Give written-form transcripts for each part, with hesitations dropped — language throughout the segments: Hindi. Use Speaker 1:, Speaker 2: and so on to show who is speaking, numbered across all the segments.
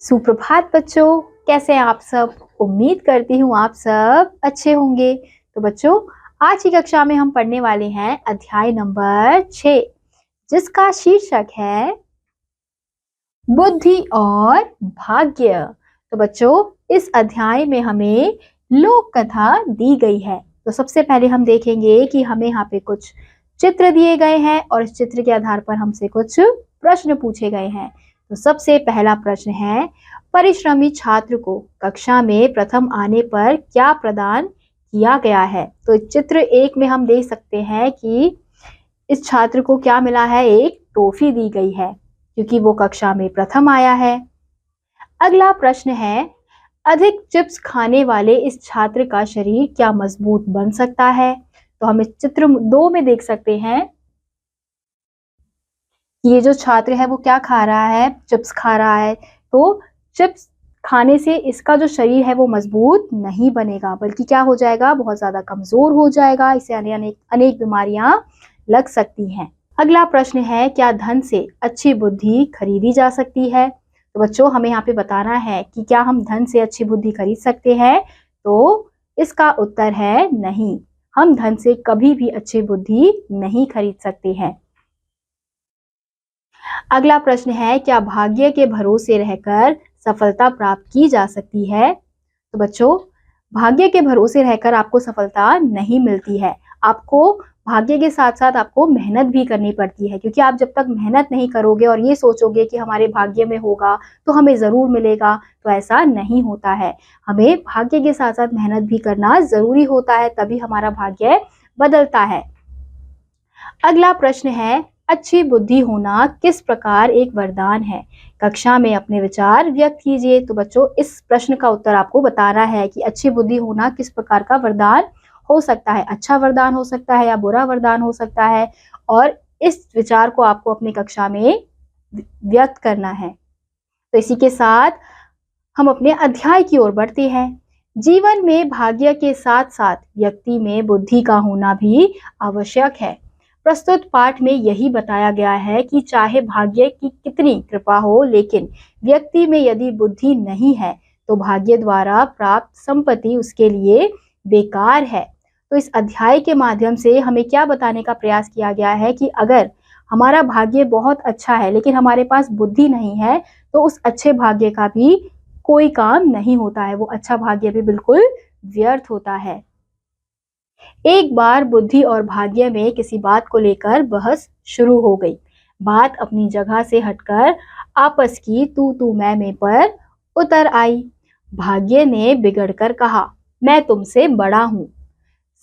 Speaker 1: सुप्रभात बच्चों, कैसे हैं आप सब। उम्मीद करती हूँ आप सब अच्छे होंगे। तो बच्चों, आज की कक्षा में हम पढ़ने वाले हैं अध्याय नंबर 6, जिसका शीर्षक है बुद्धि और भाग्य। तो बच्चों, इस अध्याय में हमें लोक कथा दी गई है। तो सबसे पहले हम देखेंगे कि हमें यहाँ पे कुछ चित्र दिए गए हैं और इस चित्र के आधार पर हमसे कुछ प्रश्न पूछे गए हैं। तो सबसे पहला प्रश्न है, परिश्रमी छात्र को कक्षा में प्रथम आने पर क्या प्रदान किया गया है। तो चित्र 1 में हम देख सकते हैं कि इस छात्र को क्या मिला है, एक ट्रॉफी दी गई है क्योंकि वो कक्षा में प्रथम आया है। अगला प्रश्न है, अधिक चिप्स खाने वाले इस छात्र का शरीर क्या मजबूत बन सकता है। तो हम इस चित्र 2 में देख सकते हैं, ये जो छात्र है वो क्या खा रहा है, चिप्स खा रहा है। तो चिप्स खाने से इसका जो शरीर है वो मजबूत नहीं बनेगा, बल्कि क्या हो जाएगा, बहुत ज्यादा कमजोर हो जाएगा। इसे अनेक बीमारियां लग सकती हैं। अगला प्रश्न है, क्या धन से अच्छी बुद्धि खरीदी जा सकती है। तो बच्चों, हमें यहाँ पे बताना है कि क्या हम धन से अच्छी बुद्धि खरीद सकते हैं। तो इसका उत्तर है नहीं, हम धन से कभी भी अच्छी बुद्धि नहीं खरीद सकते हैं। अगला प्रश्न है, क्या भाग्य के भरोसे रहकर सफलता प्राप्त की जा सकती है। तो बच्चों, भाग्य के भरोसे रहकर आपको सफलता नहीं मिलती है। आपको भाग्य के साथ साथ आपको मेहनत भी करनी पड़ती है, क्योंकि आप जब तक मेहनत नहीं करोगे और ये सोचोगे कि हमारे भाग्य में होगा तो हमें जरूर मिलेगा, तो ऐसा नहीं होता है। हमें भाग्य के साथ साथ मेहनत भी करना जरूरी होता है, तभी हमारा भाग्य बदलता है। अगला प्रश्न है, अच्छी बुद्धि होना किस प्रकार एक वरदान है। कक्षा में अपने विचार व्यक्त कीजिए। तो बच्चों, इस प्रश्न का उत्तर आपको बताना है कि अच्छी बुद्धि होना किस प्रकार का वरदान हो सकता है। अच्छा वरदान हो सकता है या बुरा वरदान हो सकता है, और इस विचार को आपको अपनी कक्षा में व्यक्त करना है। तो इसी के साथ हम अपने अध्याय की ओर बढ़ते हैं। जीवन में भाग्य के साथ साथ व्यक्ति में बुद्धि का होना भी आवश्यक है। प्रस्तुत पाठ में यही बताया गया है कि चाहे भाग्य की कितनी कृपा हो, लेकिन व्यक्ति में यदि बुद्धि नहीं है तो भाग्य द्वारा प्राप्त संपत्ति उसके लिए बेकार है। तो इस अध्याय के माध्यम से हमें क्या बताने का प्रयास किया गया है कि अगर हमारा भाग्य बहुत अच्छा है लेकिन हमारे पास बुद्धि नहीं है, तो उस अच्छे भाग्य का भी कोई काम नहीं होता है, वो अच्छा भाग्य भी बिल्कुल व्यर्थ होता है। एक बार बुद्धि और भाग्य में किसी बात को लेकर बहस शुरू हो गई। बात अपनी जगह से हटकर आपस की तू मैं पर उतर आई। भाग्य ने बिगड़कर कहा, मैं तुमसे बड़ा हूँ।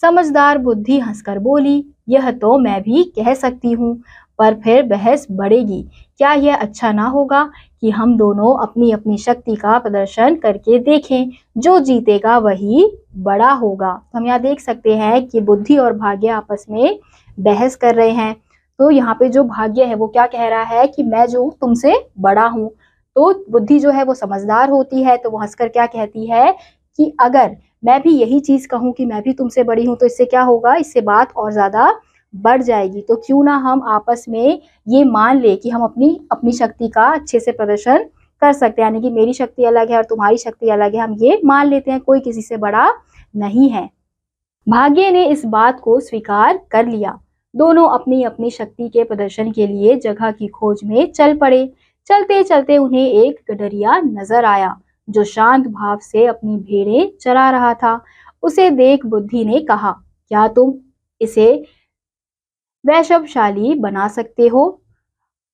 Speaker 1: समझदार बुद्धि हंसकर बोली, यह तो मैं भी कह सकती हूँ, पर फिर बहस बढ़ेगी। क्या यह अच्छा ना होगा कि हम दोनों अपनी अपनी शक्ति का प्रदर्शन करके देखें, जो जीतेगा वही बड़ा होगा। तो हम यहाँ देख सकते हैं कि बुद्धि और भाग्य आपस में बहस कर रहे हैं। तो यहाँ पे जो भाग्य है वो क्या कह रहा है कि मैं जो तुमसे बड़ा हूँ। तो बुद्धि जो है वो समझदार होती है, तो वो हंसकर क्या कहती है कि अगर मैं भी यही चीज कहूँ कि मैं भी तुमसे बड़ी हूँ, तो इससे क्या होगा, इससे बात और ज्यादा बढ़ जाएगी। तो क्यों ना हम आपस में ये मान ले कि हम अपनी अपनी शक्ति का अच्छे से प्रदर्शन कर सकते हैं, यानी कि मेरी शक्ति अलग है और तुम्हारी शक्ति अलग है, हम ये मान लेते हैं, कोई किसी से बड़ा नहीं है। भाग्य ने इस बात को स्वीकार कर लिया। दोनों अपनी अपनी शक्ति के प्रदर्शन के लिए जगह की खोज में चल पड़े। चलते चलते उन्हें एक गडरिया नजर आया, जो शांत भाव से अपनी भेड़ें चरा रहा था। उसे देख बुद्धि ने कहा, क्या तुम इसे वैभवशाली बना सकते हो।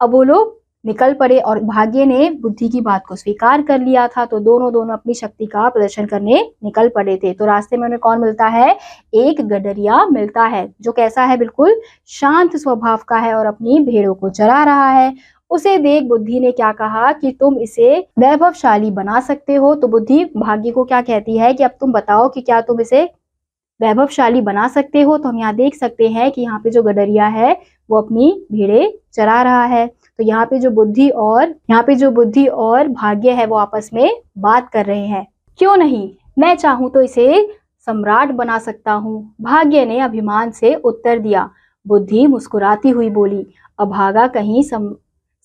Speaker 1: अब वो लोग निकल पड़े और भाग्य ने बुद्धि की बात को स्वीकार कर लिया था, तो दोनों अपनी शक्ति का प्रदर्शन करने निकल पड़े थे। तो रास्ते में उन्हें कौन मिलता है, एक गडरिया मिलता है, जो कैसा है, बिल्कुल शांत स्वभाव का है और अपनी भेड़ों को चरा रहा है। उसे देख बुद्धि ने क्या कहा कि तुम इसे वैभवशाली बना सकते हो। तो बुद्धि भाग्य को क्या कहती है कि अब तुम बताओ कि क्या तुम इसे वैभवशाली बना सकते हो। तो हम यहाँ देख सकते हैं कि यहाँ पे जो गडरिया है वो अपनी भेड़ें चरा रहा है। तो यहाँ पे जो बुद्धि और भाग्य है वो आपस में बात कर रहे हैं। क्यों नहीं, मैं चाहूं तो इसे सम्राट बना सकता हूँ, भाग्य ने अभिमान से उत्तर दिया। बुद्धि मुस्कुराती हुई बोली, अभागा कहीं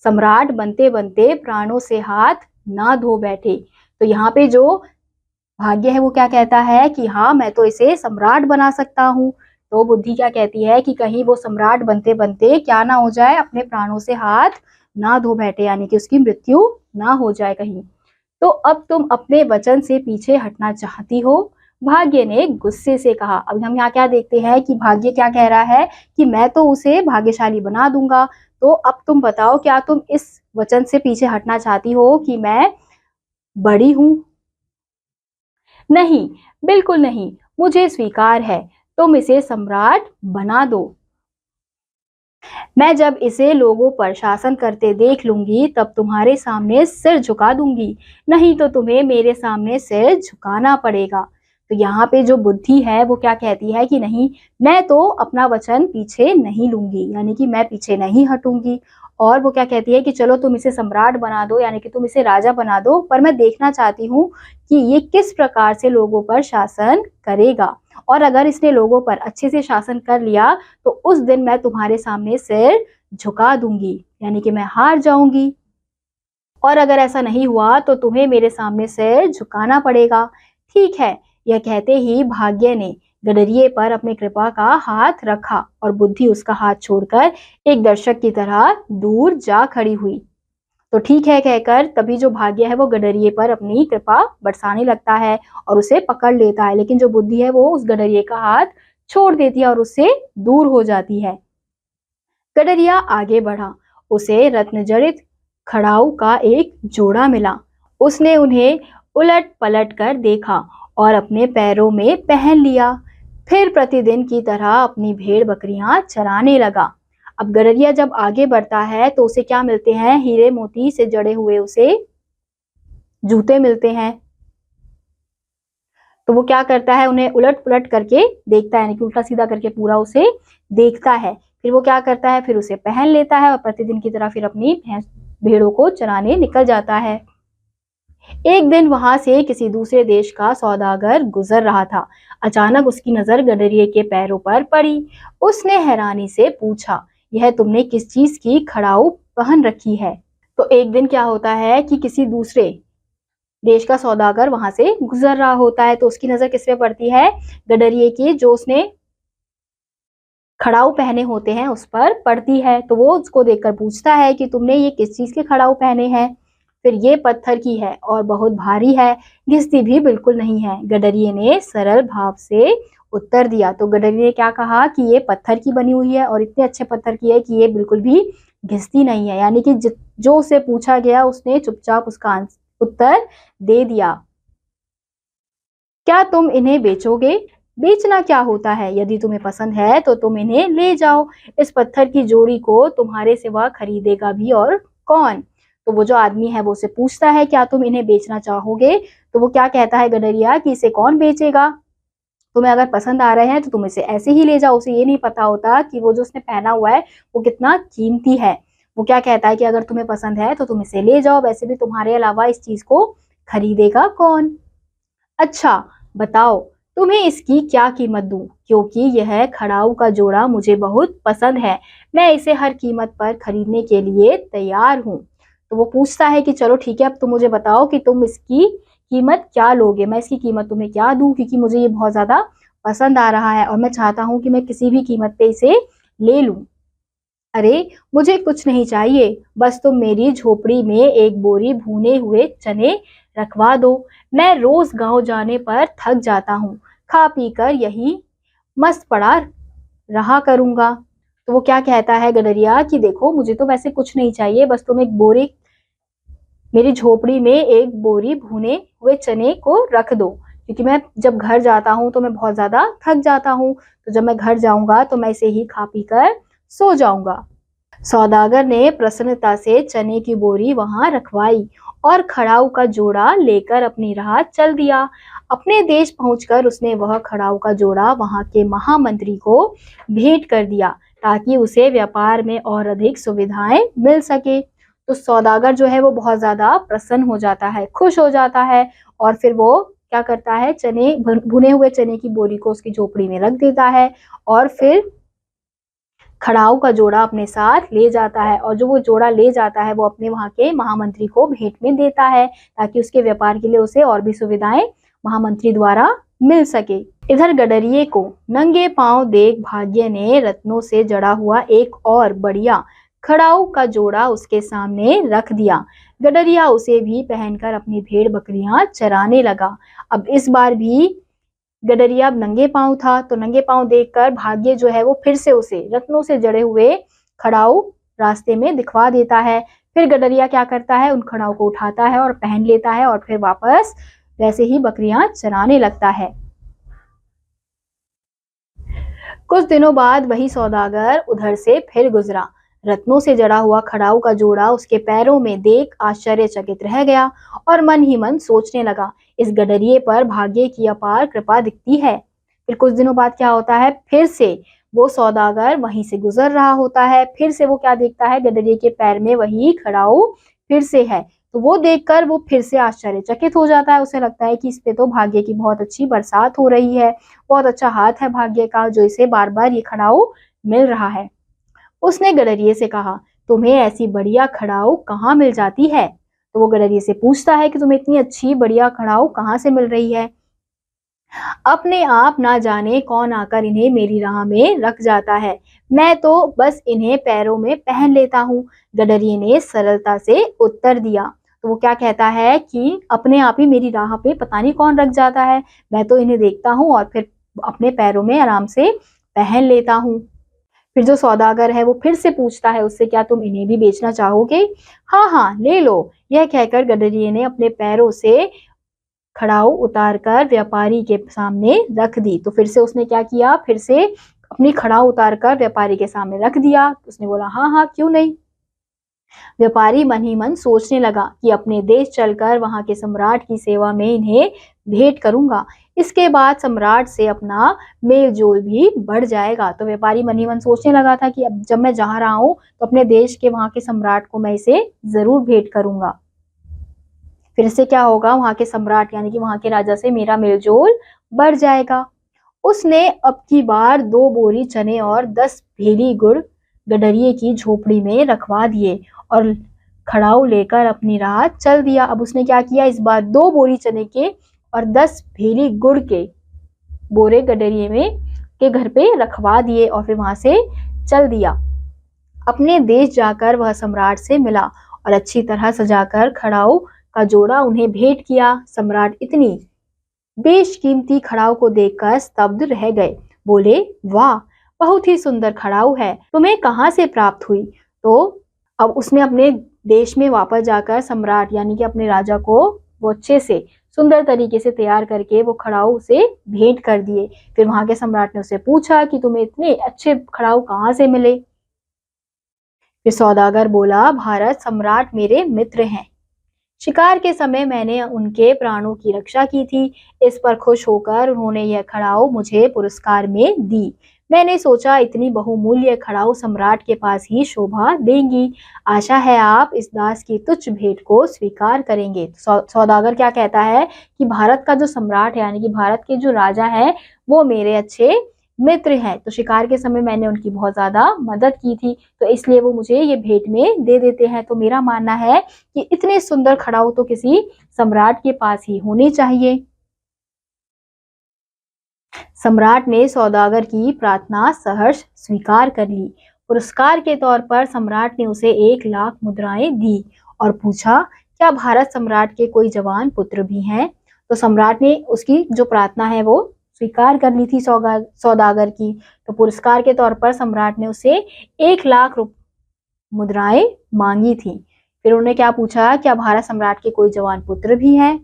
Speaker 1: सम्राट बनते बनते प्राणों से हाथ ना धो बैठे। तो यहाँ पे जो भाग्य है वो क्या कहता है कि हाँ, मैं तो इसे सम्राट बना सकता हूँ। तो बुद्धि क्या कहती है कि कहीं वो सम्राट बनते बनते क्या ना हो जाए, अपने प्राणों से हाथ ना धो बैठे, यानी कि उसकी मृत्यु ना हो जाए कहीं। तो अब तुम अपने वचन से पीछे हटना चाहती हो, भाग्य ने गुस्से से कहा। अब हम यहाँ क्या देखते हैं कि भाग्य क्या कह रहा है कि मैं तो उसे भाग्यशाली बना दूंगा। तो अब तुम बताओ, क्या तुम इस वचन से पीछे हटना चाहती हो कि मैं बड़ी हूं? नहीं, बिल्कुल नहीं, मुझे स्वीकार है, तुम इसे सम्राट बना दो। मैं जब इसे लोगों पर शासन करते देख लूंगी तब तुम्हारे सामने सिर झुका दूंगी, नहीं तो तुम्हें मेरे सामने सिर झुकाना पड़ेगा। तो यहाँ पे जो बुद्धि है वो क्या कहती है कि नहीं, मैं तो अपना वचन पीछे नहीं लूंगी, यानी कि मैं पीछे नहीं हटूंगी। और वो क्या कहती है कि चलो तुम इसे सम्राट बना दो, यानी कि तुम इसे राजा बना दो, पर मैं देखना चाहती हूँ कि ये किस प्रकार से लोगों पर शासन करेगा। और अगर इसने लोगों पर अच्छे से शासन कर लिया तो उस दिन मैं तुम्हारे सामने सिर झुका दूंगी, यानी कि मैं हार जाऊंगी। और अगर ऐसा नहीं हुआ तो तुम्हें मेरे सामने सिर झुकाना पड़ेगा। ठीक है, यह कहते ही भाग्य ने गडरिये पर अपनी कृपा का हाथ रखा और बुद्धि उसका हाथ छोड़कर एक दर्शक की तरह दूर जा खड़ी हुई। तो ठीक है कहकर तभी जो भाग्य है वो गडरिये पर अपनी कृपा बरसाने लगता है और उसे पकड़ लेता है, लेकिन जो बुद्धि है वो उस गडरिये का हाथ छोड़ देती है और उससे दूर हो जाती है। गडरिया आगे बढ़ा, उसे रत्न जड़ित खड़ाऊ का एक जोड़ा मिला। उसने उन्हें उलट पलट कर देखा और अपने पैरों में पहन लिया। फिर प्रतिदिन की तरह अपनी भेड़ बकरियां चराने लगा। अब गडरिया जब आगे बढ़ता है तो उसे क्या मिलते हैं, हीरे मोती से जड़े हुए उसे जूते मिलते हैं। तो वो क्या करता है, उन्हें उलट पुलट करके देखता है, यानी कि उल्टा सीधा करके पूरा उसे देखता है। फिर वो क्या करता है, फिर उसे पहन लेता है और प्रतिदिन की तरह फिर अपनी भेड़ों को चराने निकल जाता है। एक दिन वहां से किसी दूसरे देश का सौदागर गुजर रहा था। अचानक उसकी नजर गडरिये के पैरों पर पड़ी। उसने हैरानी से पूछा, यह तुमने किस चीज की खड़ाऊ पहन रखी है? तो एक दिन क्या होता है कि किसी दूसरे देश का सौदागर वहां से गुजर रहा होता है, तो उसकी नजर किस पे पड़ती है, गडरिये की जो उसने खड़ाऊ पहने होते हैं उस पर पड़ती है। तो वो उसको देखकर पूछता है कि तुमने ये किस चीज के खड़ाऊ पहने हैं? फिर ये पत्थर की है और बहुत भारी है, घिसती भी बिल्कुल नहीं है, गडरिये ने सरल भाव से उत्तर दिया। तो गडरिये ने क्या कहा कि ये पत्थर की बनी हुई है और इतने अच्छे पत्थर की है कि ये बिल्कुल भी घिसती नहीं है, यानी कि जो उसे पूछा गया उसने चुपचाप उसका उत्तर दे दिया। क्या तुम इन्हें बेचोगे? बेचना क्या होता है, यदि तुम्हें पसंद है तो तुम इन्हें ले जाओ। इस पत्थर की जोड़ी को तुम्हारे सिवा खरीदेगा भी और कौन? तो वो जो आदमी है वो उसे पूछता है क्या तुम इन्हें बेचना चाहोगे? तो वो क्या कहता है गडरिया कि इसे कौन बेचेगा, तुम्हें अगर पसंद आ रहे हैं तो तुम इसे ऐसे ही ले जाओ। उसे ये नहीं पता होता कि वो जो उसने पहना हुआ है वो कितना कीमती है। वो क्या कहता है कि अगर तुम्हें पसंद है तो तुम इसे ले जाओ, वैसे भी तुम्हारे अलावा इस चीज को खरीदेगा कौन? अच्छा बताओ, तुम्हें इसकी क्या कीमत दूं, क्योंकि यह खड़ाऊ का जोड़ा मुझे बहुत पसंद है, मैं इसे हर कीमत पर खरीदने के लिए तैयार हूँ। तो वो पूछता है कि चलो ठीक है, अब तुम मुझे बताओ कि तुम इसकी कीमत क्या लोगे, मैं इसकी कीमत तुम्हें क्या दूं, क्योंकि मुझे ये बहुत ज्यादा पसंद आ रहा है और मैं चाहता हूँ कि मैं किसी भी कीमत पे इसे ले लूं। अरे मुझे कुछ नहीं चाहिए, बस तुम मेरी झोपड़ी में एक बोरी भुने हुए चने रखवा दो। मैं रोज गांव जाने पर थक जाता हूँ, खा पी कर यही मस्त पड़ा रहा करूंगा। तो वो क्या कहता है गडरिया कि देखो मुझे तो वैसे कुछ नहीं चाहिए, बस तुम एक बोरी मेरी झोपड़ी में एक बोरी भुने हुए चने को रख दो, क्योंकि मैं जब घर जाता हूँ तो मैं बहुत ज्यादा थक जाता हूँ, तो जब मैं घर जाऊंगा तो मैं इसे ही खा पी कर सो जाऊंगा। सौदागर ने प्रसन्नता से चने की बोरी वहां रखवाई और खड़ाऊ का जोड़ा लेकर अपनी राह चल दिया। अपने देश पहुंचकर उसने वह खड़ाऊ का जोड़ा वहां के महामंत्री को भेंट कर दिया ताकि उसे व्यापार में और अधिक सुविधाएं मिल सके। तो सौदागर जो है वो बहुत ज्यादा प्रसन्न हो जाता है, खुश हो जाता है और फिर वो क्या करता है, चने भुने हुए चने की बोरी को उसकी झोपड़ी में रख देता है और फिर खड़ाऊ का जोड़ा अपने साथ ले जाता है और जो वो जोड़ा ले जाता है वो अपने वहां के महामंत्री को भेंट में देता है ताकि उसके व्यापार के लिए उसे और भी सुविधाएं महामंत्री द्वारा मिल सके। इधर गडरिये को नंगे पांव देख भाग्य ने रत्नों से जड़ा हुआ एक और बढ़िया खड़ाऊ का जोड़ा उसके सामने रख दिया। गडरिया उसे भी पहनकर अपनी भेड़ बकरियां चराने लगा। अब इस बार भी गडरिया अब नंगे पांव था, तो नंगे पांव देखकर भाग्य जो है वो फिर से उसे रत्नों से जड़े हुए खड़ाऊ रास्ते में दिखवा देता है। फिर गडरिया क्या करता है, उन खड़ाऊ को उठाता है और पहन लेता है और फिर वापस वैसे ही बकरियां चराने लगता है। कुछ दिनों बाद वही सौदागर उधर से फिर गुजरा। रत्नों से जड़ा हुआ खड़ाऊ का जोड़ा उसके पैरों में देख आश्चर्यचकित रह गया और मन ही मन सोचने लगा, इस गडरिये पर भाग्य की अपार कृपा दिखती है। फिर कुछ दिनों बाद क्या होता है, फिर से वो सौदागर वहीं से गुजर रहा होता है। फिर से वो क्या देखता है, गडरिये के पैर में वही खड़ाऊ फिर से है। तो वो देखकर वो फिर से आश्चर्यचकित हो जाता है। उसे लगता है कि इस पे तो भाग्य की बहुत अच्छी बरसात हो रही है, बहुत अच्छा हाथ है भाग्य का जो इसे बार बार ये खड़ाऊ मिल रहा है। उसने गडरिये से कहा, तुम्हें ऐसी बढ़िया खड़ाऊ कहाँ मिल जाती है? तो वो गडरिये से पूछता है कि तुम्हें इतनी अच्छी बढ़िया खड़ाऊ कहाँ से मिल रही है? अपने आप ना जाने कौन आकर इन्हें मेरी राह में रख जाता है, मैं तो बस इन्हें पैरों में पहन लेता हूँ। गडरिये ने सरलता से उत्तर दिया। तो वो क्या कहता है कि अपने आप ही मेरी राह पे पता नहीं कौन रख जाता है, मैं तो इन्हें देखता हूँ और फिर अपने पैरों में आराम से पहन लेता हूँ। फिर जो सौदागर है वो फिर से पूछता है उससे, क्या तुम इन्हें भी बेचना चाहोगे? हाँ हाँ ले लो। यह कहकर गडरिये ने अपने पैरों से खड़ाऊ उतारकर व्यापारी के सामने रख दी। तो फिर से उसने क्या किया, फिर से अपनी खड़ाऊ उतारकर व्यापारी के सामने रख दिया। उसने बोला हाँ हाँ क्यों नहीं। व्यापारी मन ही मन सोचने लगा कि अपने देश चलकर वहां के सम्राट की सेवा में इन्हें भेंट करूंगा, इसके बाद सम्राट से अपना मेल जोल भी बढ़ जाएगा। तो व्यापारी मन ही मन सोचने लगा था कि अब जब मैं जा रहा हूं तो अपने देश के वहां के सम्राट को मैं इसे जरूर भेंट करूंगा। फिर से क्या होगा, वहां के सम्राट यानी कि वहां के राजा से मेरा मेल जोल बढ़ जाएगा। उसने अब की बार 2 बोरी चने और 10 भेली गुड़ गडरिये की झोपड़ी में रखवा दिए और खड़ाऊ लेकर अपनी राह चल दिया। अब उसने क्या किया, इस बार 2 बोरी चने के और 10 भेली गुड़ के बोरे गडरिये में के घर पे रखवा दिए और फिर वहां से चल दिया। अपने देश जाकर वह सम्राट से मिला और अच्छी तरह सजाकर खड़ाऊ का जोड़ा उन्हें भेंट किया। सम्राट इतनी बेशकीमती खड़ाऊ को देखकर स्तब्ध रह गए। बोले, वाह, बहुत ही सुंदर खड़ाऊ है, तुम्हें कहाँ से प्राप्त हुई? तो अब उसने अपने देश में वापस जाकर सम्राट यानी कि अपने राजा को वो अच्छे से सुंदर तरीके से तैयार करके वो खड़ाऊ उसे भेंट कर दिए। फिर वहां के सम्राट ने उससे पूछा कि तुम्हें इतने अच्छे खड़ाऊ कहाँ से मिले? फिर सौदागर बोला, भारत सम्राट मेरे मित्र हैं, शिकार के समय मैंने उनके प्राणों की रक्षा की थी। इस पर खुश होकर उन्होंने यह खड़ाऊ मुझे पुरस्कार में दी। मैंने सोचा इतनी बहुमूल्य खड़ाऊ सम्राट के पास ही शोभा देंगी। आशा है आप इस दास की तुच्छ भेंट को स्वीकार करेंगे। तो सौदागर क्या कहता है कि भारत का जो सम्राट है यानी कि भारत के जो राजा है वो मेरे अच्छे मित्र हैं, तो शिकार के समय मैंने उनकी बहुत ज्यादा मदद की थी, तो इसलिए वो मुझे ये भेंट में दे देते हैं। तो मेरा मानना है कि इतने सुंदर खड़ाऊ तो किसी सम्राट के पास ही होनी चाहिए। सम्राट ने सौदागर की प्रार्थना सहर्ष स्वीकार कर ली। पुरस्कार के तौर पर सम्राट ने उसे 1 लाख मुद्राएं दी और पूछा, क्या भारत सम्राट के कोई जवान पुत्र भी हैं? तो सम्राट ने उसकी जो प्रार्थना है वो स्वीकार कर ली थी सौदागर की। तो पुरस्कार के तौर पर सम्राट ने उसे 1 लाख मुद्राएं मांगी थी। फिर उन्होंने क्या पूछा, क्या भारत सम्राट के कोई जवान पुत्र भी हैं?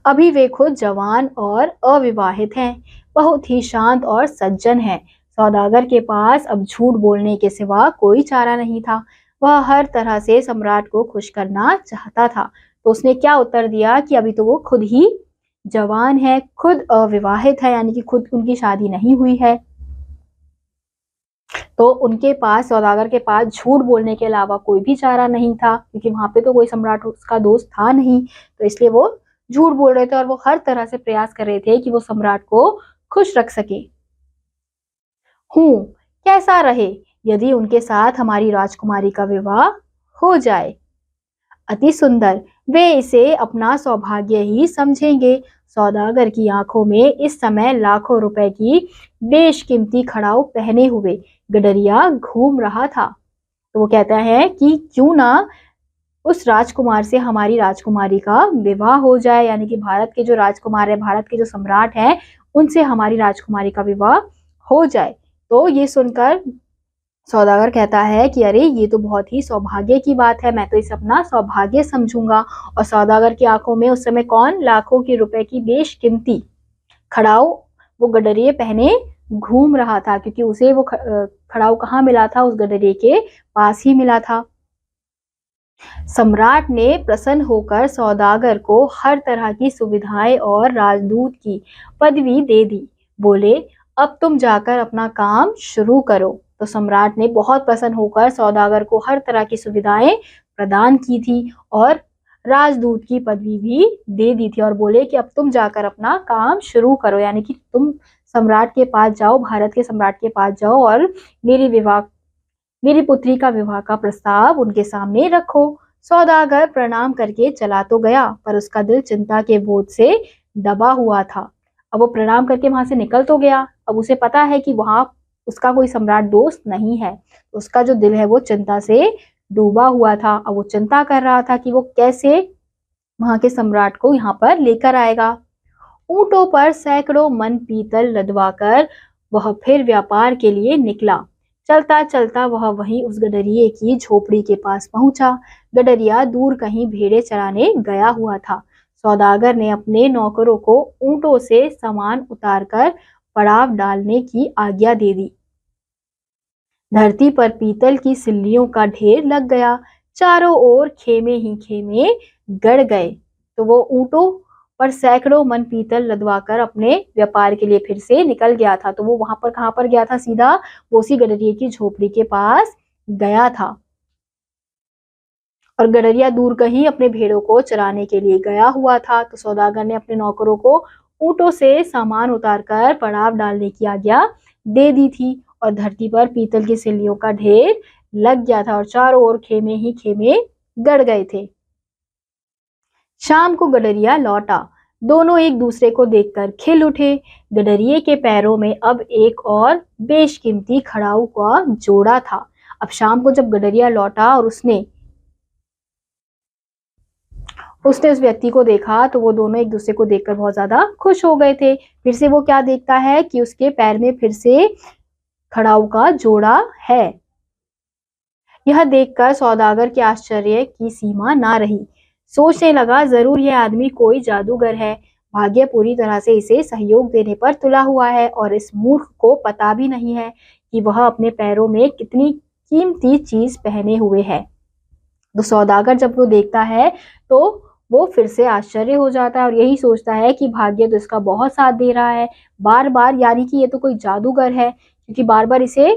Speaker 1: अभी वे खुद जवान और अविवाहित हैं, बहुत ही शांत और सज्जन हैं। सौदागर के पास अब झूठ बोलने के सिवा कोई चारा नहीं था। वह हर तरह से सम्राट को खुश करना चाहता था। तो उसने क्या उत्तर दिया कि अभी तो वो खुद ही जवान है, खुद अविवाहित है यानी कि खुद उनकी शादी नहीं हुई है। तो उनके पास, सौदागर के पास झूठ बोलने के अलावा कोई भी चारा नहीं था, क्योंकि वहां पे तो कोई सम्राट उसका दोस्त था नहीं, तो इसलिए वो झूठ बोल रहे थे और वो हर तरह से प्रयास कर रहे थे कि वो सम्राट को खुश रख सके। हूँ, कैसा रहे यदि उनके साथ हमारी राजकुमारी का विवाह हो जाए। अति सुंदर, वे इसे अपना सौभाग्य ही समझेंगे। सौदागर की आंखों में इस समय लाखों रुपए की बेशकीमती खड़ाऊ पहने हुए गडरिया घूम रहा था। तो वो कहता है कि क्यों ना उस राजकुमार से हमारी राजकुमारी का विवाह हो जाए, यानी कि भारत के जो राजकुमार है, भारत के जो सम्राट हैं, उनसे हमारी राजकुमारी का विवाह हो जाए। तो ये सुनकर सौदागर कहता है कि अरे ये तो बहुत ही सौभाग्य की बात है, मैं तो इसे अपना सौभाग्य समझूंगा। और सौदागर की आंखों में उस समय कौन लाखों के रुपए की बेशकीमती खड़ाऊ वो गडरिये पहने घूम रहा था, क्योंकि उसे वो खड़ाऊ कहाँ मिला था, उस गडरिये के पास ही मिला था। सम्राट ने प्रसन्न होकर सौदागर को हर तरह की सुविधाएं और राजदूत की पदवी दे दी। बोले, अब तुम जाकर अपना काम शुरू करो। तो सम्राट ने बहुत प्रसन्न होकर सौदागर को हर तरह की सुविधाएं प्रदान की थी और राजदूत की पदवी भी दे दी थी, और बोले कि अब तुम जाकर अपना काम शुरू करो, यानी कि तुम सम्राट के पास जाओ, भारत के सम्राट के पास जाओ और मेरी पुत्री का विवाह का प्रस्ताव उनके सामने रखो। सौदागर प्रणाम करके चला तो गया, पर उसका दिल चिंता के बोझ से दबा हुआ था। अब वो प्रणाम करके वहां से निकल तो गया, अब उसे पता है कि वहां उसका कोई सम्राट दोस्त नहीं है। उसका जो दिल है वो चिंता से डूबा हुआ था। अब वो चिंता कर रहा था कि वो कैसे वहां के सम्राट को यहाँ पर लेकर आएगा। ऊंटों पर सैकड़ों मन पीतल लदवाकर वह फिर व्यापार के लिए निकला। चलता चलता वह वहीं उस गडरिये की झोपड़ी के पास पहुंचा। गडरिया दूर कहीं भेड़े चराने गया हुआ था। सौदागर ने अपने नौकरों को ऊंटों से सामान उतारकर पड़ाव डालने की आज्ञा दे दी। धरती पर पीतल की सिल्लियों का ढेर लग गया। चारों ओर खेमे ही खेमे गड़ गए। तो वो ऊंटों पर सैकड़ों मन पीतल लदवाकर अपने व्यापार के लिए फिर से निकल गया था। तो वो वहां पर कहां पर गया था, सीधा वो उसी गडरिये की झोपड़ी के पास गया था। और गडरिया दूर कहीं अपने भेड़ों को चराने के लिए गया हुआ था। तो सौदागर ने अपने नौकरों को ऊंटों से सामान उतारकर पड़ाव डालने की आज्ञा दे दी थी, और धरती पर पीतल की सिल्लियों का ढेर लग गया था और चारों ओर खेमे ही खेमे गड़ गए थे। शाम को गडरिया लौटा। दोनों एक दूसरे को देखकर खिल उठे। गडरिये के पैरों में अब एक और बेशकीमती खड़ाऊ का जोड़ा था। अब शाम को जब गडरिया लौटा और उसने उस व्यक्ति को देखा, तो वो दोनों एक दूसरे को देखकर बहुत ज्यादा खुश हो गए थे। फिर से वो क्या देखता है कि उसके पैर में फिर से खड़ाऊ का जोड़ा है। यह देखकर सौदागर के आश्चर्य की सीमा ना रही। सोचने लगा, जरूर यह आदमी कोई जादूगर है। भाग्य पूरी तरह से इसे सहयोग देने पर तुला हुआ है, और इस मूर्ख को पता भी नहीं है कि वह अपने पैरों में कितनी कीमती चीज पहने हुए है। तो सौदागर जब वो देखता है तो वो फिर से आश्चर्य हो जाता है और यही सोचता है कि भाग्य तो इसका बहुत साथ दे रहा है बार बार, यानी कि ये तो कोई जादूगर है, क्योंकि बार बार इसे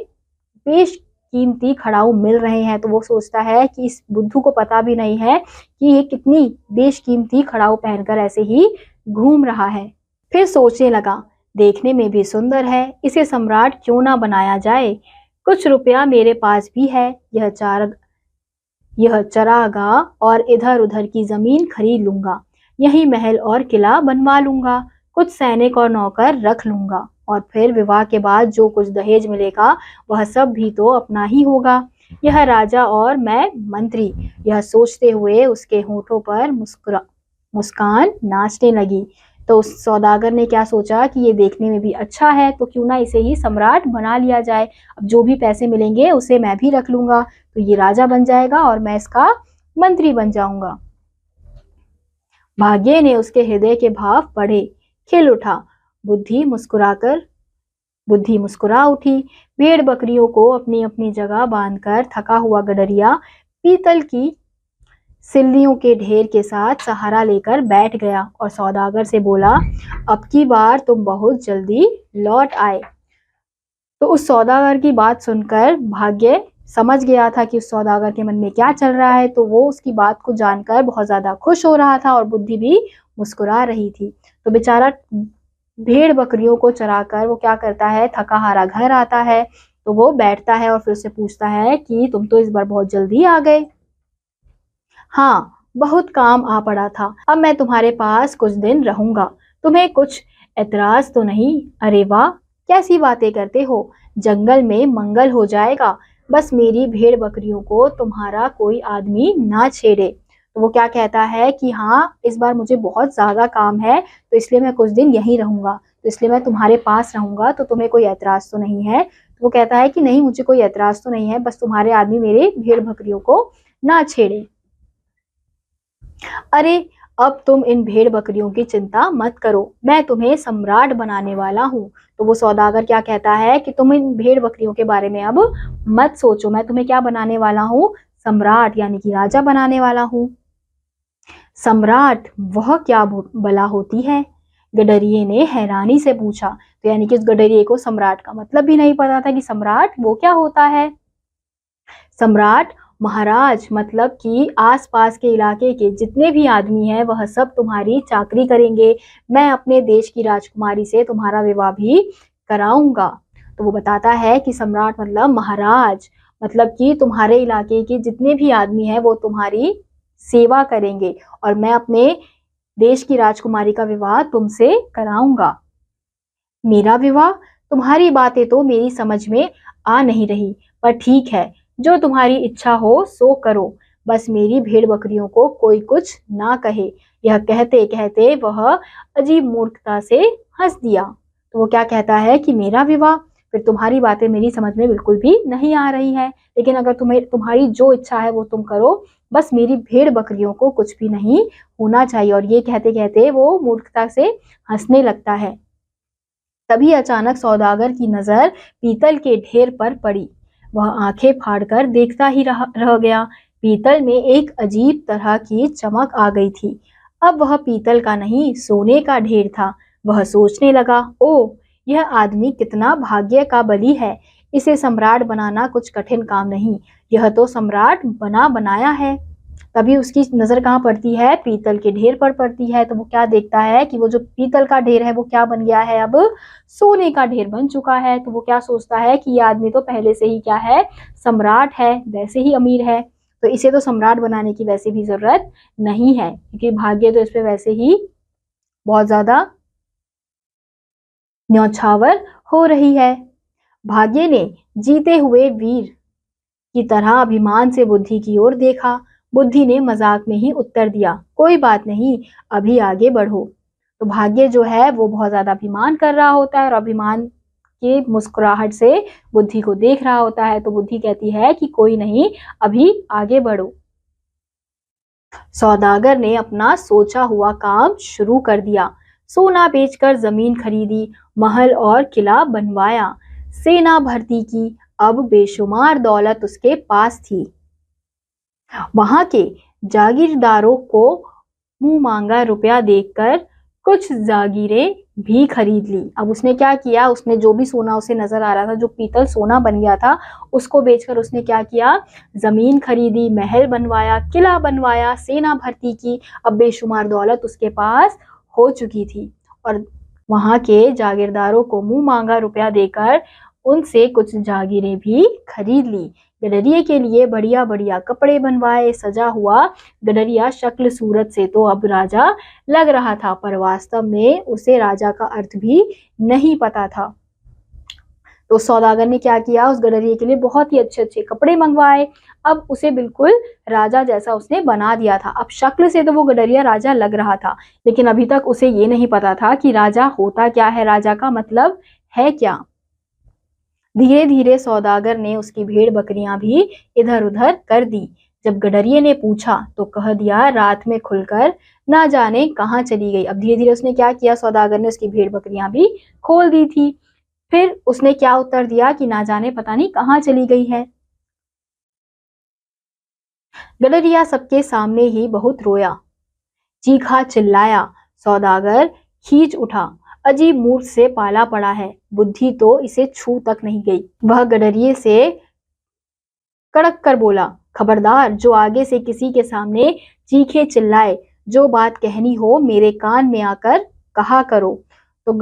Speaker 1: बेशकीमती खड़ाऊ मिल रहे हैं। तो वो सोचता है कि इस बुद्धू को पता भी नहीं है कि ये कितनी बेशकीमती खड़ाऊ पहनकर ऐसे ही घूम रहा है। फिर सोचने लगा, देखने में भी सुंदर है, इसे सम्राट क्यों ना बनाया जाए। कुछ रुपया मेरे पास भी है, यह चरागाह और इधर उधर की जमीन खरीद लूंगा, यही महल और किला बनवा लूंगा, कुछ सैनिक और नौकर रख लूंगा, और फिर विवाह के बाद जो कुछ दहेज मिलेगा वह सब भी तो अपना ही होगा। यह राजा और मैं मंत्री। यह सोचते हुए उसके होठों पर मुस्कान नाचने लगी। तो उस सौदागर ने क्या सोचा कि ये देखने में भी अच्छा है, तो क्यों ना इसे ही सम्राट बना लिया जाए। अब जो भी पैसे मिलेंगे उसे मैं भी रख लूंगा, तो ये राजा बन जाएगा और मैं इसका मंत्री बन जाऊंगा। भाग्य ने उसके हृदय के भाव पढ़े, खिल उठा। बुद्धि मुस्कुरा उठी। भेड़ बकरियों को अपनी अपनी जगह बांधकर थका हुआ गडरिया पीतल की सिल्लियों के ढेर के साथ सहारा लेकर बैठ गया और सौदागर से बोला, अब की बार तुम बहुत जल्दी लौट आए। तो उस सौदागर की बात सुनकर भाग्य समझ गया था कि उस सौदागर के मन में क्या चल रहा है, तो वो उसकी बात को जानकर बहुत ज्यादा खुश हो रहा था और बुद्धि भी मुस्कुरा रही थी। तो बेचारा भेड़ बकरियों को चराकर वो क्या करता है, थका हारा घर आता है तो वो बैठता है और फिर उससे पूछता है कि तुम तो इस बार बहुत जल्दी आ गए। हाँ, बहुत काम आ पड़ा था, अब मैं तुम्हारे पास कुछ दिन रहूंगा, तुम्हें कुछ एतराज तो नहीं? अरे वाह, कैसी बातें करते हो, जंगल में मंगल हो जाएगा, बस मेरी भेड़ बकरियों को तुम्हारा कोई आदमी ना छेड़े। तो वो क्या कहता है कि हाँ, इस बार मुझे बहुत ज्यादा काम है तो इसलिए मैं कुछ दिन यहीं रहूंगा, तो इसलिए मैं तुम्हारे पास रहूंगा, तो तुम्हें कोई एतराज तो नहीं है? तो वो कहता है कि नहीं, मुझे कोई एतराज तो नहीं है, बस तुम्हारे आदमी मेरे भेड़ बकरियों को ना छेड़े। अरे, अब तुम इन भेड़ बकरियों की चिंता मत करो, मैं तुम्हें सम्राट बनाने वाला हूँ। तो वो सौदागर क्या कहता है कि तुम इन भेड़ बकरियों के बारे में अब मत सोचो, मैं तुम्हें क्या बनाने वाला हूँ, सम्राट यानी कि राजा बनाने वाला हूँ। सम्राट वह क्या भला होती है? गडरिये ने हैरानी से पूछा। तो यानी कि उस गडरिये को सम्राट का मतलब भी नहीं पता था कि सम्राट वो क्या होता है। सम्राट महाराज, मतलब कि आसपास के इलाके के जितने भी आदमी हैं वह सब तुम्हारी चाकरी करेंगे, मैं अपने देश की राजकुमारी से तुम्हारा विवाह भी कराऊंगा। तो वो बताता है कि सम्राट मतलब महाराज, मतलब कि तुम्हारे इलाके के जितने भी आदमी हैं वो तुम्हारी सेवा करेंगे और मैं अपने देश की राजकुमारी का विवाह तुमसे कराऊंगा। मेरा विवाह? तुम्हारी बातें तो मेरी समझ में आ नहीं रही, पर ठीक है, जो तुम्हारी इच्छा हो सो करो, बस मेरी भेड़ बकरियों को कोई कुछ ना कहे। यह कहते कहते वह अजीब मूर्खता से हंस दिया। तो वो क्या कहता है कि मेरा विवाह? फिर तुम्हारी बातें मेरी समझ में बिल्कुल भी नहीं आ रही है, लेकिन अगर तुम्हारी जो इच्छा है वो तुम करो, बस मेरी भेड़ बकरियों को कुछ भी नहीं होना चाहिए। और ये कहते कहते वो मूर्खता से हंसने लगता है। तभी अचानक सौदागर की नजर पीतल के ढेर पर पड़ी। वह आंखें फाड़कर देखता ही रह गया। पीतल में एक अजीब तरह की चमक आ गई थी। अब वह पीतल का नहीं, सोने का ढेर था। वह सोचने लगा, ओ, यह आदमी कितना भाग्य का बली है, इसे सम्राट बनाना कुछ कठिन काम नहीं, यह तो सम्राट बना बनाया है। तभी उसकी नजर कहाँ पड़ती है, पीतल के ढेर पर पड़ती है। तो वो क्या देखता है कि वो जो पीतल का ढेर है वो क्या बन गया है, अब सोने का ढेर बन चुका है। तो वो क्या सोचता है कि ये आदमी तो पहले से ही क्या है, सम्राट है, वैसे ही अमीर है, तो इसे तो सम्राट बनाने की वैसे भी जरूरत नहीं है, क्योंकि भाग्य तो इस पे वैसे ही बहुत ज्यादा न्यौछावर हो रही है। भाग्य ने जीते हुए वीर की तरह अभिमान से बुद्धि की ओर देखा। बुद्धि ने मजाक में ही उत्तर दिया, कोई बात नहीं, अभी आगे बढ़ो। तो भाग्य जो है वो बहुत ज्यादा अभिमान कर रहा होता है और अभिमान की मुस्कुराहट से बुद्धि को देख रहा होता है। तो बुद्धि कहती है कि कोई नहीं, अभी आगे बढ़ो। सौदागर ने अपना सोचा हुआ काम शुरू कर दिया। सोना बेचकर जमीन खरीदी, महल और किला बनवाया, सेना भर्ती की, अब बेशुमार दौलत उसके पास थी। वहां के जागीरदारों को मुंह मांगा रुपया देकर कुछ जागीरें भी खरीद ली। अब उसने क्या किया, उसने जो भी सोना उसे नजर आ रहा था, जो पीतल सोना बन गया था, उसको बेचकर उसने क्या किया, जमीन खरीदी, महल बनवाया, किला बनवाया, सेना भर्ती की। अब बेशुमार दौलत उसके पास हो चुकी थी और वहां के जागीरदारों को मुंह मांगा रुपया देकर उनसे कुछ जागीरें भी खरीद ली। गडरिये के लिए बढ़िया बढ़िया कपड़े बनवाए। सजा हुआ गडरिया शक्ल सूरत से तो अब राजा लग रहा था, पर वास्तव में उसे राजा का अर्थ भी नहीं पता था। तो सौदागर ने क्या किया, उस गडरिये के लिए बहुत ही अच्छे अच्छे कपड़े मंगवाए। अब उसे बिल्कुल राजा जैसा उसने बना दिया था। अब शक्ल से तो वो गडरिया राजा लग रहा था, लेकिन अभी तक उसे ये नहीं पता था कि राजा होता क्या है, राजा का मतलब है क्या। धीरे धीरे सौदागर ने उसकी भेड़ बकरियां भी इधर उधर कर दी। जब गडरिये ने पूछा तो कह दिया, रात में खुलकर ना जाने कहाँ चली गई। अब धीरे धीरे उसने क्या किया, सौदागर ने उसकी भेड़ बकरियां भी खोल दी थी। फिर उसने क्या उत्तर दिया कि ना जाने पता नहीं कहाँ चली गई है। गडरिया सबके सामने ही बहुत रोया, चीखा चिल्लाया। सौदागर खींच उठा, अजीब मूर्ख से पाला पड़ा है, बुद्धि तो इसे छू तक नहीं गई। वह गडरिये से कड़क कर बोला, खबरदार, जो आगे से किसी के सामने चीखे चिल्लाए, जो बात कहनी हो मेरे कान में आकर कहा करो। तो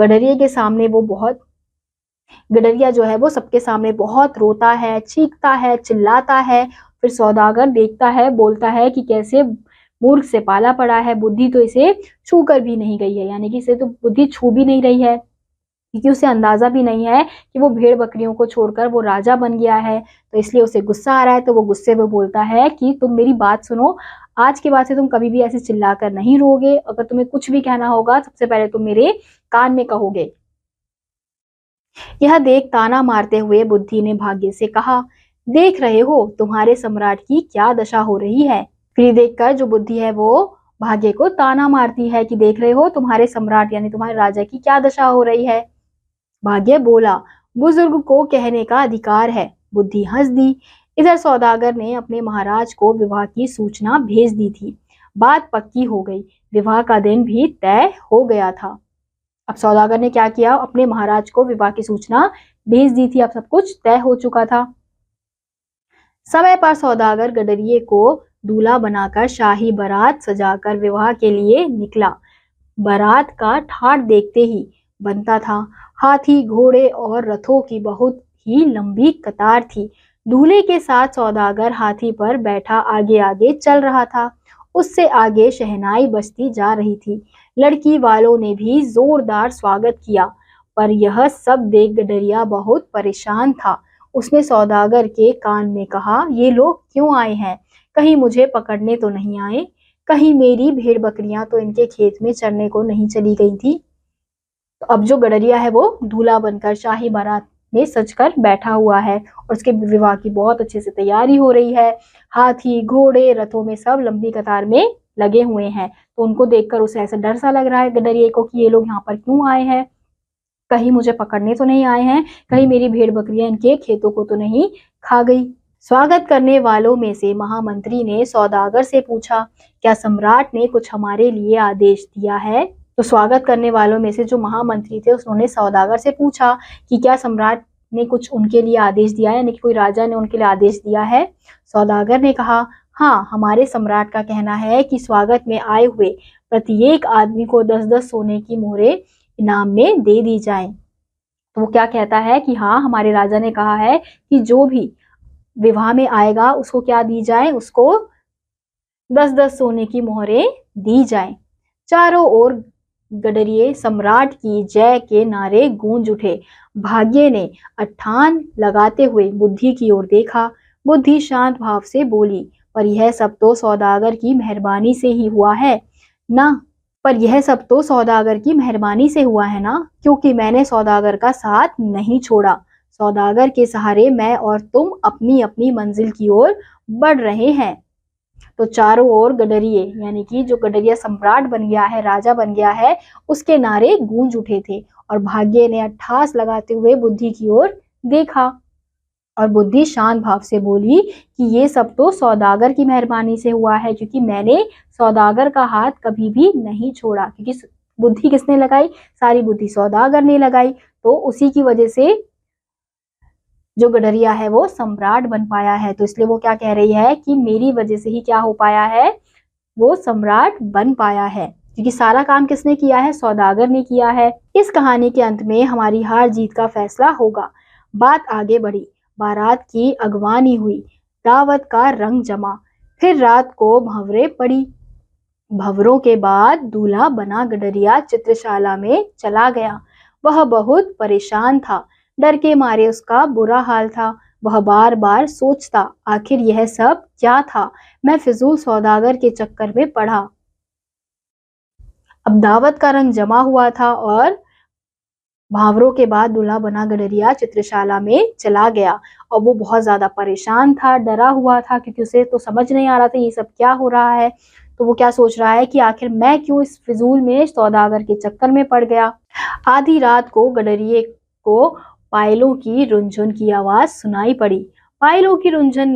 Speaker 1: गडरिया जो है वो सबके सामने बहुत रोता है, चीखता है, चिल्लाता है। फिर सौदागर देखता है, बोलता है कि कैसे मूर्ख से पाला पड़ा है, बुद्धि तो इसे छू कर भी नहीं गई है, यानी कि इसे तो बुद्धि छू भी नहीं रही है, क्योंकि उसे अंदाजा भी नहीं है कि वो भेड़ बकरियों को छोड़कर वो राजा बन गया है। तो इसलिए उसे गुस्सा आ रहा है, तो वो गुस्से में बोलता है कि तुम मेरी बात सुनो, आज के बाद से तुम कभी भी ऐसे चिल्लाकर नहीं रोगे, अगर तुम्हें कुछ भी कहना होगा सबसे पहले तुम मेरे कान में कहोगे। यह देख ताना मारते हुए बुद्धि ने भाग्य से कहा, देख रहे हो तुम्हारे सम्राट की क्या दशा हो रही है। फिर ये देखकर जो बुद्धि है वो भाग्य को ताना मारती है कि देख रहे हो तुम्हारे सम्राट यानी तुम्हारे राजा की क्या दशा हो रही है। भाग्य बोला, बुजुर्ग को कहने का अधिकार है। बुद्धि हंस दी। इधर सौदागर ने अपने महाराज को विवाह की सूचना भेज दी थी। बात पक्की हो गई, विवाह का दिन भी तय हो गया था। अब सौदागर ने क्या किया, अपने महाराज को विवाह की सूचना भेज दी थी, अब सब कुछ तय हो चुका था। समय पर सौदागर गडरिये को दूल्हा बनाकर शाही बारात सजाकर विवाह के लिए निकला। बारात का ठाट देखते ही बनता था। हाथी, घोड़े और रथों की बहुत ही लंबी कतार थी। दूल्हे के साथ सौदागर हाथी पर बैठा आगे आगे चल रहा था। उससे आगे शहनाई बजती जा रही थी। लड़की वालों ने भी जोरदार स्वागत किया, पर यह सब देख गडरिया बहुत परेशान था। उसने सौदागर के कान में कहा, ये लोग क्यों आए हैं? कहीं मुझे पकड़ने तो नहीं आए? कहीं मेरी भेड़ बकरियां तो इनके खेत में चरने को नहीं चली गई थी? तो अब जो गडरिया है वो दूल्हा बनकर शाही बारात में सजकर बैठा हुआ है और उसके विवाह की बहुत अच्छे से तैयारी हो रही है। हाथी, घोड़े, रथों में सब लंबी कतार में लगे हुए हैं। तो उनको देखकर उसे ऐसा डर सा लग रहा है गडरिये को कि ये लोग यहाँ पर क्यों आए हैं, कहीं मुझे पकड़ने तो नहीं आए हैं, कहीं मेरी भेड़ बकरियां इनके खेतों को तो नहीं खा गई। स्वागत करने वालों में से महामंत्री ने सौदागर से पूछा, क्या सम्राट ने कुछ हमारे लिए आदेश दिया है? तो स्वागत करने वालों में से जो महामंत्री थे उन्होंने सौदागर से पूछा कि क्या सम्राट ने कुछ उनके लिए आदेश दिया है, यानी कि कोई राजा ने उनके लिए आदेश दिया है। सौदागर ने कहा, हाँ, हमारे सम्राट का कहना है कि स्वागत में आए हुए प्रत्येक आदमी को 10-10 सोने की मोहरें इनाम में दे दी जाएं। तो वो क्या कहता है कि हाँ, हमारे राजा ने कहा है कि जो भी विवाह में आएगा उसको क्या दी जाए, उसको 10-10 सोने की मोहरें दी जाएं। चारों ओर गडरिये सम्राट की जय के नारे गूंज उठे। भाग्य ने अट्ठान लगाते हुए बुद्धि की ओर देखा। बुद्धि शांत भाव से बोली, पर यह सब तो सौदागर की मेहरबानी से ही हुआ है ना, क्योंकि मैंने सौदागर का साथ नहीं छोड़ा। सौदागर के सहारे मैं और तुम अपनी अपनी मंजिल की ओर बढ़ रहे हैं। तो चारों ओर गडरिये यानी कि जो गडरिया सम्राट बन गया है, राजा बन गया है, उसके नारे गूंज उठे थे और भाग्य ने अट्ठास लगाते हुए बुद्धि की ओर देखा और बुद्धि शांत भाव से बोली कि ये सब तो सौदागर की मेहरबानी से हुआ है, क्योंकि मैंने सौदागर का हाथ कभी भी नहीं छोड़ा। क्योंकि बुद्धि किसने लगाई? सारी बुद्धि सौदागर ने लगाई। तो उसी की वजह से जो गडरिया है वो सम्राट बन पाया है। तो इसलिए वो क्या कह रही है कि मेरी वजह से ही क्या हो पाया है, वो सम्राट बन पाया है, क्योंकि सारा काम किसने किया है? सौदागर ने किया है। इस कहानी के अंत में हमारी हार जीत का फैसला होगा। बात आगे बढ़ी, बारात की अगवानी हुई, दावत का रंग जमा, फिर रात को भंवरे पड़ी। भंवरों के बाद दूल्हा बना गडरिया चित्रशाला में चला गया। वह बहुत परेशान था, डर के मारे उसका बुरा हाल था। वह बार बार सोचता, आखिर यह सब क्या था? मैं फिजूल सौदागर के चक्कर में पड़ा। अब दावत का रंग जमा हुआ था और भावरों के बाद दूल्हा बना गडरिया चित्रशाला में चला गया और वो बहुत ज्यादा परेशान था, डरा हुआ था, क्योंकि उसे तो समझ नहीं आ रहा था ये सब क्या हो रहा है। तो वो क्या सोच रहा है कि आखिर मैं क्यों इस फिजूल में सौदागर के चक्कर में पड़ गया। आधी रात को गडरिये को पायलों की रुंझुन की आवाज सुनाई पड़ी। पायलों की रुंझुन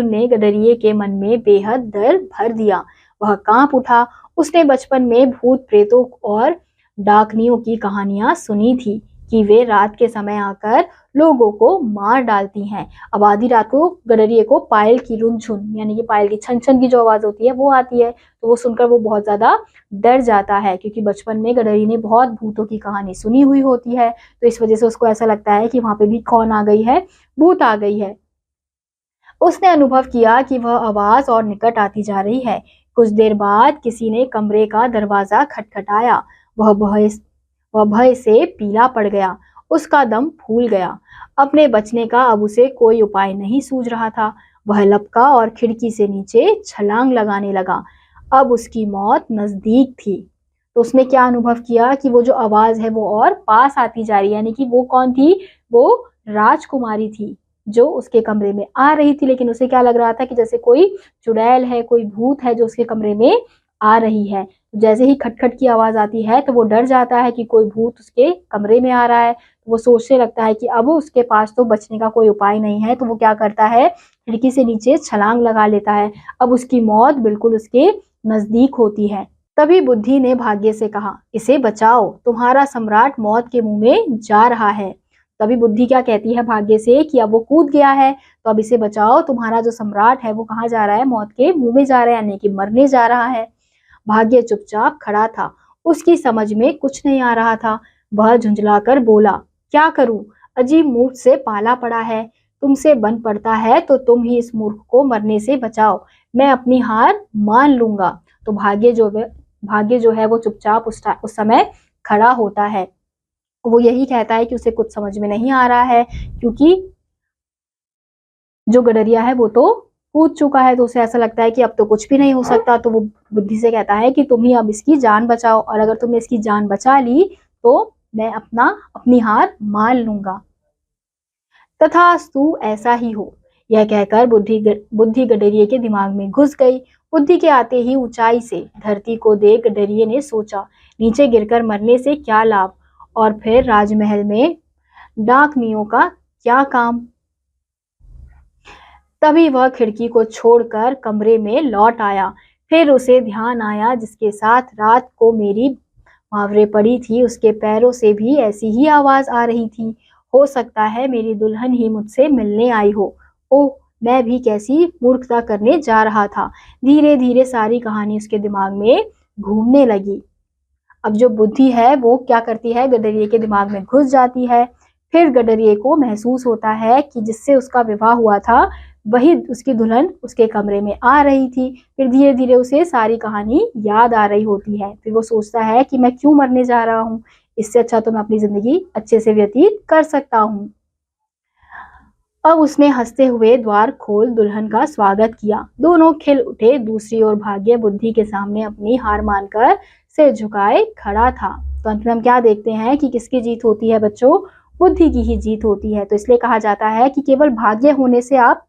Speaker 1: ने गडरिये के मन में बेहद डर भर दिया। वह कांप उठा। उसने बचपन में भूत प्रेतों और डाकनियों की कहानियां सुनी थी। कि वे रात के समय आकर लोगों को मार डालती हैं। अब आधी रात को गडरिये को पायल की रुनझुन यानी कि पायल की छन छन की जो आवाज होती है वो आती है, तो वो सुनकर वो बहुत ज्यादा डर जाता है, क्योंकि बचपन में गडरिये ने बहुत भूतों की कहानी सुनी हुई होती है, तो इस वजह से उसको ऐसा लगता है कि वहां पे भी कौन आ गई है, भूत आ गई है। उसने अनुभव किया कि वह आवाज और निकट आती जा रही है। कुछ देर बाद किसी ने कमरे का दरवाजा खटखटाया। वह भय से पीला पड़ गया, उसका दम फूल गया। अपने बचने का अब उसे कोई उपाय नहीं सूझ रहा था। वह लपका और खिड़की से नीचे छलांग लगाने लगा। अब उसकी मौत नजदीक थी। तो उसने क्या अनुभव किया कि वो जो आवाज है वो और पास आती जा रही है, यानी कि वो कौन थी, वो राजकुमारी थी जो उसके कमरे में आ रही थी, लेकिन उसे क्या लग रहा था कि जैसे कोई चुड़ैल है, कोई भूत है जो उसके कमरे में आ रही है। जैसे ही खटखट की आवाज आती है तो वो डर जाता है कि कोई भूत उसके कमरे में आ रहा है, तो वो सोचने लगता है कि अब उसके पास तो बचने का कोई उपाय नहीं है, तो वो क्या करता है, खिड़की से नीचे छलांग लगा लेता है। अब उसकी मौत बिल्कुल उसके नजदीक होती है। तभी बुद्धि ने भाग्य से कहा, इसे बचाओ, तुम्हारा सम्राट मौत के मुंह में जा रहा है। तभी बुद्धि क्या कहती है भाग्य से कि अब वो कूद गया है, तो अब इसे बचाओ, तुम्हारा जो सम्राट है वो कहाँ जा रहा है, मौत के मुंह में जा रहा है, यानी कि मरने जा रहा है। भाग्य चुपचाप खड़ा था, उसकी समझ में कुछ नहीं आ रहा था। वह झुंझलाकर बोला, क्या करूं, अजीब मूर्ख से पाला पड़ा है, तुमसे बन पड़ता है तो तुम ही इस मूर्ख को मरने से बचाओ, मैं अपनी हार मान लूंगा। तो भाग्य जो है वो चुपचाप उस समय खड़ा होता है। वो यही कहता है कि उसे कुछ समझ में नहीं आ रहा है, क्योंकि जो गडरिया है वो तो कूद चुका है, तो उसे ऐसा लगता है कि अब तो कुछ भी नहीं हो सकता। तो वो बुद्धि से कहता है कि तुम ही अब इसकी जान बचाओ, और अगर तुमने इसकी जान बचा ली तो मैं अपनी हार मान लूंगा। तथास्तु, ऐसा ही हो। यह कहकर बुद्धि गडरिये के दिमाग में घुस गई। बुद्धि के आते ही ऊंचाई से धरती को देख गडरिये ने सोचा, नीचे गिरकर मरने से क्या लाभ, और फिर राजमहल में डाकनियों का क्या काम। तभी वह खिड़की को छोड़कर कमरे में लौट आया। फिर उसे ध्यान आया, जिसके साथ रात को मेरी मुहावरे पड़ी थी, उसके पैरों से भी ऐसी ही आवाज आ रही थी। हो सकता है मेरी दुल्हन ही मुझसे मिलने आई हो। ओह, मैं भी कैसी मूर्खता करने जा रहा था। धीरे धीरे सारी कहानी उसके दिमाग में घूमने लगी। अब जो बुद्धि है वो क्या करती है, गडरिये के दिमाग में घुस जाती है। फिर गडरिये को महसूस होता है कि जिससे उसका विवाह हुआ था वही उसकी दुल्हन उसके कमरे में आ रही थी। फिर धीरे धीरे उसे सारी कहानी याद आ रही होती है। फिर वो सोचता है कि मैं क्यों मरने जा रहा हूँ, इससे अच्छा तो मैं अपनी जिंदगी अच्छे से व्यतीत कर सकता हूँ। अब उसने हंसते हुए द्वार खोल दुल्हन का स्वागत किया। दोनों खिल उठे। दूसरी ओर भाग्य बुद्धि के सामने अपनी हार मानकर सिर झुकाए खड़ा था। तो अंत में हम क्या देखते हैं कि किसकी जीत होती है बच्चों, बुद्धि की ही जीत होती है। तो इसलिए कहा जाता है कि केवल भाग्य होने से आप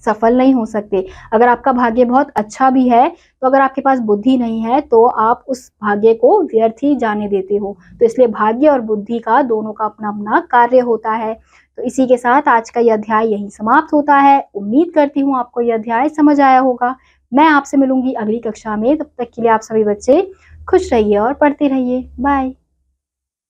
Speaker 1: सफल नहीं हो सकते। अगर आपका भाग्य बहुत अच्छा भी है, तो अगर आपके पास बुद्धि नहीं है तो आप उस भाग्य को व्यर्थ ही जाने देते हो। तो इसलिए भाग्य और बुद्धि का दोनों का अपना अपना कार्य होता है। तो इसी के साथ आज का यह अध्याय यहीं समाप्त होता है। उम्मीद करती हूँ आपको यह अध्याय समझ आया होगा। मैं आपसे मिलूंगी अगली कक्षा में, तब तक के लिए आप सभी बच्चे खुश रहिए और पढ़ते रहिए। बाय।